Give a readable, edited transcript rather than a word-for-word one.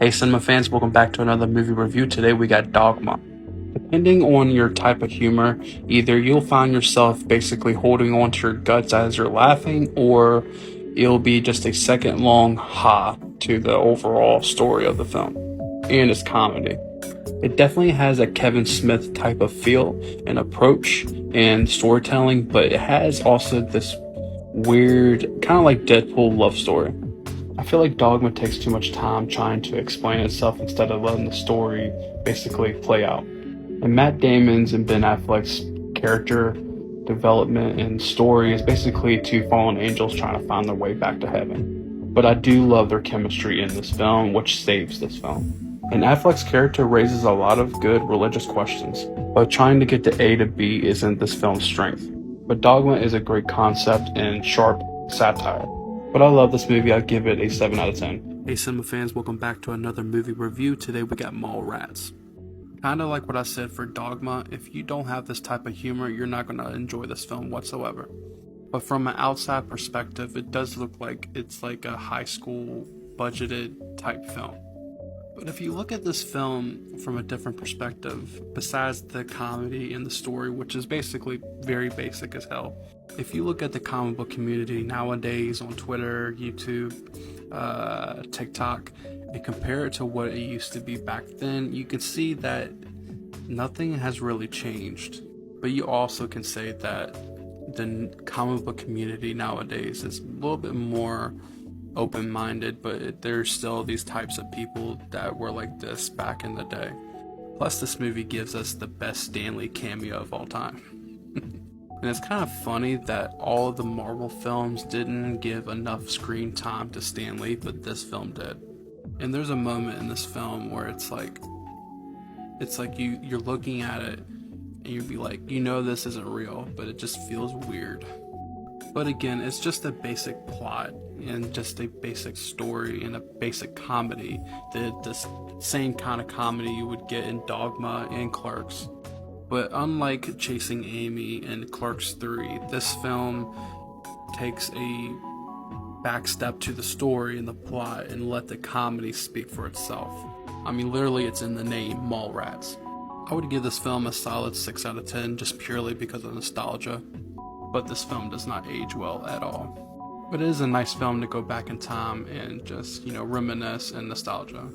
Hey cinema fans, welcome back to another movie review. Today we got Dogma. Depending on your type of humor, either you'll find yourself basically holding on to your guts as you're laughing, or it'll be just a second long ha to the overall story of the film and its comedy. It definitely has a Kevin Smith type of feel and approach and storytelling, but it has also this weird, kind of like Deadpool love story. I feel like Dogma takes too much time trying to explain itself instead of letting the story basically play out. And Matt Damon's and Ben Affleck's character development and story is basically two fallen angels trying to find their way back to heaven. But I do love their chemistry in this film, which saves this film. And Affleck's character raises a lot of good religious questions, but trying to get to A to B isn't this film's strength. But Dogma is a great concept and sharp satire. But I love this movie. I'd give it a 7 out of 10. Hey cinema fans, welcome back to another movie review. Today we got Mallrats. Kinda like what I said for Dogma, if you don't have this type of humor, you're not going to enjoy this film whatsoever. But from an outside perspective, it does look like it's like a high school budgeted type film. But if you look at this film from a different perspective, besides the comedy and the story, which is basically very basic as hell, if you look at the comic book community nowadays on Twitter, YouTube, TikTok, and compare it to what it used to be back then, you can see that nothing has really changed. But you also can say that the comic book community nowadays is a little bit more open-minded, but there's still these types of people that were like this back in the day. Plus, this movie gives us the best Stan Lee cameo of all time. And it's kind of funny that all of the Marvel films didn't give enough screen time to Stan Lee, but this film did. And there's a moment in this film where it's like you're looking at it and you'd be like, you know this isn't real, but it just feels weird. But again, it's just a basic plot and just a basic story and a basic comedy. The same kind of comedy you would get in Dogma and Clerks. But unlike Chasing Amy and Clerks 3, this film takes a back step to the story and the plot and let the comedy speak for itself. I mean, literally it's in the name, Mallrats. I would give this film a solid 6 out of 10 just purely because of nostalgia. But this film does not age well at all. But it is a nice film to go back in time and just, reminisce and nostalgia.